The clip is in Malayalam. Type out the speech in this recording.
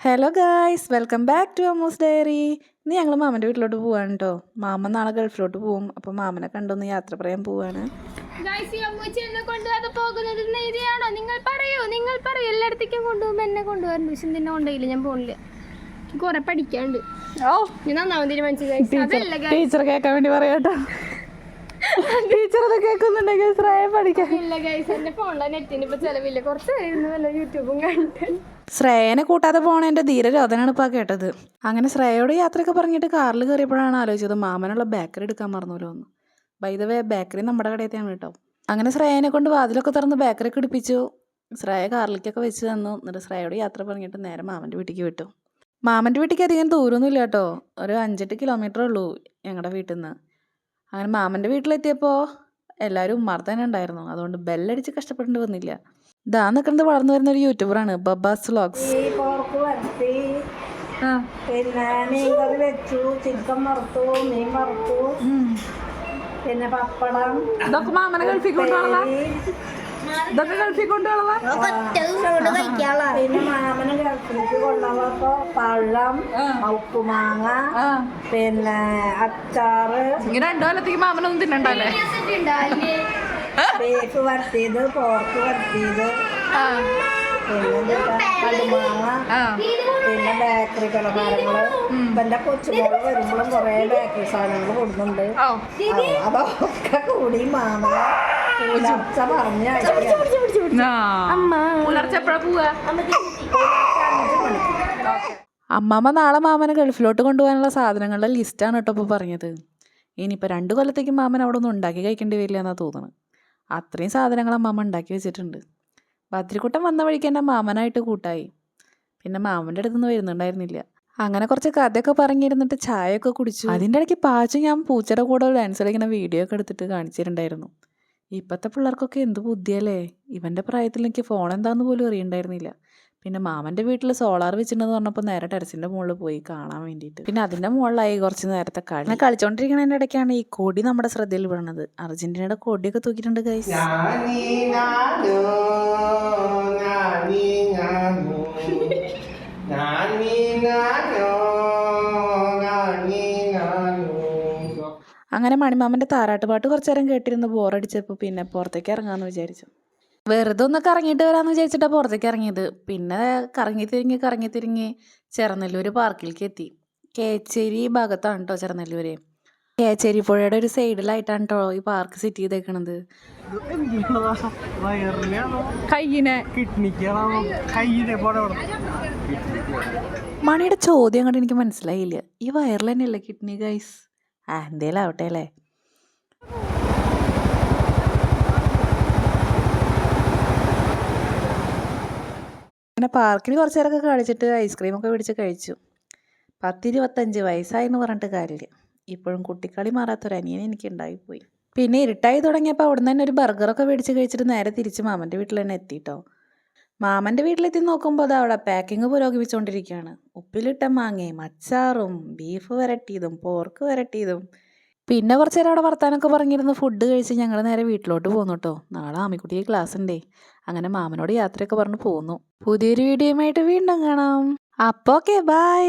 Hello guys, welcome back to Ammu's diary. ഇന്ന് ഞങ്ങൾ മാമൻ്റെ വീട്ടിലോട്ട് പോവാണ് കേട്ടോ. മാമൻ നാളെ ഗൾഫിലോട്ട് പോവും. അപ്പോൾ മാമനെ കണ്ടൊന്ന് യാത്ര പറയാൻ പോവാണ്. നിങ്ങൾ പറയൂ എല്ലായിടത്തേക്കും കൊണ്ടുപോകുമ്പോൾ എന്നെ കൊണ്ടുപോകാറുണ്ട്. പക്ഷെ നിന്നെ കൊണ്ടുപോയില്ല, ഞാൻ പോണില്ല. കുറെ പഠിക്കാണ്ട്. ഞാൻ നന്നാവും തീരുമാനിച്ചു. ടീച്ചർ കേൾക്കാൻ വേണ്ടി പറയാട്ടോ. ടീച്ചർ അത് കേൾക്കുന്നുണ്ടെങ്കിൽ പഠിക്കാൻ ഇല്ല ഗൈസ്, എന്റെ ഫോണിലെ നെറ്റിന് ഇപ്പൊ ചെലവില്ല. കുറച്ച് പേരുന്ന് വല്ല യൂട്യൂബും കണ്ടിട്ട് ശ്രേയനെ കൂട്ടാതെ പോണേൻ്റെ ധീരരോധനാണ് ഇപ്പോൾ കേട്ടത്. അങ്ങനെ ശ്രേയോട് യാത്രയൊക്കെ പറഞ്ഞിട്ട് കാറിൽ കയറിയപ്പോഴാണ് ആലോചിച്ചത് മാമനുള്ള ബേക്കറി എടുക്കാൻ മറന്നല്ലോ എന്ന്. ബൈ ദ വേ ബേക്കറി നമ്മുടെ കടയത്തെയാണ് കേട്ടോ. അങ്ങനെ ശ്രേയനെ കൊണ്ട് വാതിലൊക്കെ തുറന്ന് ബേക്കറി ഒക്കെ ഇടിപ്പിച്ചു. ശ്രേയ കാറിലേക്കൊക്കെ വെച്ച് തന്നു. എന്നിട്ട് ശ്രേയോട് യാത്ര പറഞ്ഞിട്ട് നേരെ മാമൻ്റെ വീട്ടിലേക്ക് വിട്ടു. മാമൻ്റെ വീട്ടിലേക്ക് അധികം ദൂരമൊന്നുമില്ല കേട്ടോ, ഒരു 5-8 കിലോമീറ്റർ ഉള്ളൂ ഞങ്ങളുടെ വീട്ടിൽ നിന്ന്. അങ്ങനെ മാമൻ്റെ വീട്ടിലെത്തിയപ്പോൾ എല്ലാവരും ഉമ്മാർത്ത് തന്നെ ഉണ്ടായിരുന്നു. അതുകൊണ്ട് ബെല്ലടിച്ച് കഷ്ടപ്പെടേണ്ടി വന്നില്ല. ഇതാ നിൽക്കുന്നത് വളർന്നു വരുന്ന ഒരു യൂട്യൂബറാണ്, ബബ്ബാസ് വ്ലോഗ്സ്. പിന്നെ മീൻകറി വെച്ചു, ചിക്കൻ വറുത്തു, മീൻ വറുത്തു, പിന്നെ പപ്പടം. ഇതൊക്കെ മാമനെ ഗൾഫിൽ കൊണ്ടുപോകണ, ഇതൊക്കെ ഗൾഫിൽ കൊണ്ടുപോകണ. പിന്നെ മാമന് ഗൾഫിലേക്ക് കൊണ്ടുപോകപ്പോ പഴം, ഉപ്പുമാങ്ങ, പിന്നെ അച്ചാറ്. ഇങ്ങനെ 2 കൊല്ലത്തേക്ക് മാമനൊന്നും തിന്നണ്ടല്ലേ. ബീഫ് വരട്ടിയത്, പോർക്ക് വരട്ടിയത്, പിന്നെ കടുമാങ്ങ, പിന്നെ ബേക്കറി പലഹാരങ്ങള്. ഇപ്പൊ എന്റെ കൊച്ചുമോള് വരുമ്പോഴും കൊറേ ബേക്കറി സാധനങ്ങൾ കൊടുക്കുന്നുണ്ട്. അതൊക്കെ കൂടി മാമ പുലർച്ച പറഞ്ഞ അമ്മാമ്മ നാളെ മാമനെ ഗൾഫിലോട്ട് കൊണ്ടുപോകാനുള്ള സാധനങ്ങളുടെ ലിസ്റ്റാണ് കേട്ടോ ഇപ്പോൾ പറഞ്ഞത്. ഇനിയിപ്പോൾ 2 കൊല്ലത്തേക്ക് മാമൻ അവിടെ ഒന്നും ഉണ്ടാക്കി കഴിക്കേണ്ടി വരില്ല എന്നാണ് തോന്നുന്നത്. അത്രയും സാധനങ്ങൾ അമ്മാമ്മ ഉണ്ടാക്കി വെച്ചിട്ടുണ്ട്. ബദ്രിക്കുട്ടൻ വന്ന വഴിക്ക് എൻ്റെ മാമനായിട്ട് കൂട്ടായി. പിന്നെ മാമൻ്റെ അടുത്തൊന്നും വരുന്നുണ്ടായിരുന്നില്ല. അങ്ങനെ കുറച്ച് കഥയൊക്കെ പറഞ്ഞിരുന്നിട്ട് ചായയൊക്കെ കുടിച്ചു. അതിൻ്റെ ഇടയ്ക്ക് പാച്ചു ഞാൻ പൂച്ചയുടെ കൂടെ ഡാൻസ് കളിക്കുന്ന വീഡിയോ ഒക്കെ എടുത്തിട്ട് കാണിച്ചിട്ടുണ്ടായിരുന്നു. ഇപ്പോഴത്തെ പിള്ളേർക്കൊക്കെ എന്ത് ബുദ്ധിയല്ലേ. ഇവൻ്റെ പ്രായത്തിൽ എനിക്ക് ഫോൺ എന്താണെന്ന് പോലും അറിയണ്ടായിരുന്നില്ല. പിന്നെ മാമൻ്റെ വീട്ടിൽ സോളാർ വെച്ചിട്ടുണ്ടെന്ന് പറഞ്ഞപ്പോൾ നേരെ ടെറസിൻ്റെ മുകളിൽ പോയി കാണാൻ വേണ്ടിയിട്ട്. പിന്നെ അതിൻ്റെ മുകളിലായി കുറച്ച് നേരത്തെ കളി. അങ്ങനെ കളിച്ചുകൊണ്ടിരിക്കുന്നതിൻ്റെ ഇടയ്ക്കാണ് ഈ കൊടി നമ്മുടെ ശ്രദ്ധയിൽ വീണത്. അർജന്റീനയുടെ കൊടിയൊക്കെ തൂക്കിയിട്ടുണ്ട് ഗൈസ്. അങ്ങനെ മണിമാമൻ്റെ താരാട്ട് പാട്ട് കുറച്ച് നേരം കേട്ടിരുന്ന് ബോറടിച്ചപ്പോൾ പിന്നെ പുറത്തേക്ക് ഇറങ്ങാമെന്ന് വിചാരിച്ചു. വെറുതെ ഒന്ന് കറങ്ങിയിട്ട് വരാമെന്ന് വിചാരിച്ചിട്ടാണ് പുറത്തേക്ക് ഇറങ്ങിയത്. പിന്നെ കറങ്ങി തിരിഞ്ഞ് ചെറനെല്ലൂർ പാർക്കിലേക്ക് എത്തി. കേച്ചേരി ഭാഗത്താണ് കേട്ടോ ചെറനെല്ലൂർ. കേച്ചേരി പുഴയുടെ ഒരു സൈഡിലായിട്ടാണ് കേട്ടോ ഈ പാർക്ക് സെറ്റ് ചെയ്തേക്കണത്. മണിയുടെ ചോദ്യം കണ്ട് എനിക്ക് മനസ്സിലായില്ല. ഈ വയറിൽ തന്നെയല്ലേ കിഡ്നി ഗൈസ്? എന്തേലും ആവട്ടെ അല്ലേ. അങ്ങനെ പാർക്കിൽ കുറച്ച് നേരമൊക്കെ കളിച്ചിട്ട് ഐസ്ക്രീമൊക്കെ പിടിച്ച് കഴിച്ചു. 10-25 വയസ്സായെന്ന് പറഞ്ഞിട്ട് കാര്യമില്ല. ഇപ്പോഴും കുട്ടിക്കളി മാറാത്തൊരു അനിയൻ എനിക്ക് ഉണ്ടായിപ്പോയി. പിന്നെ ഇരുട്ടായി തുടങ്ങിയപ്പോൾ അവിടെ നിന്ന് തന്നെ ഒരു ബർഗറൊക്കെ മേടിച്ച് കഴിച്ചിട്ട് നേരെ തിരിച്ച് മാമൻ്റെ വീട്ടിൽ തന്നെ എത്തിയിട്ടോ. മാമൻ്റെ വീട്ടിലെത്തി നോക്കുമ്പോൾ അത് അവിടെ പാക്കിങ് പുരോഗമിച്ചുകൊണ്ടിരിക്കുകയാണ്. ഉപ്പിലിട്ട മാങ്ങയും അച്ചാറും ബീഫ് വരട്ടിയതും പോർക്ക് വരട്ടിയതും. പിന്നെ കുറച്ച് നേരം അവിടെ വർത്താനൊക്കെ പറഞ്ഞിരുന്ന് ഫുഡ് കഴിച്ച് ഞങ്ങൾ നേരെ വീട്ടിലോട്ട് പോന്നു കേട്ടോ. നാളെ ആമിക്കുട്ടിക്ക് ക്ലാസ് ഉണ്ടേ. അങ്ങനെ മാമനോട് യാത്രയൊക്കെ പറഞ്ഞ് പോന്നു. പുതിയൊരു വീഡിയോയുമായിട്ട് വീണ്ടും കാണാം. അപ്പോൾ ഓക്കെ, ബൈ.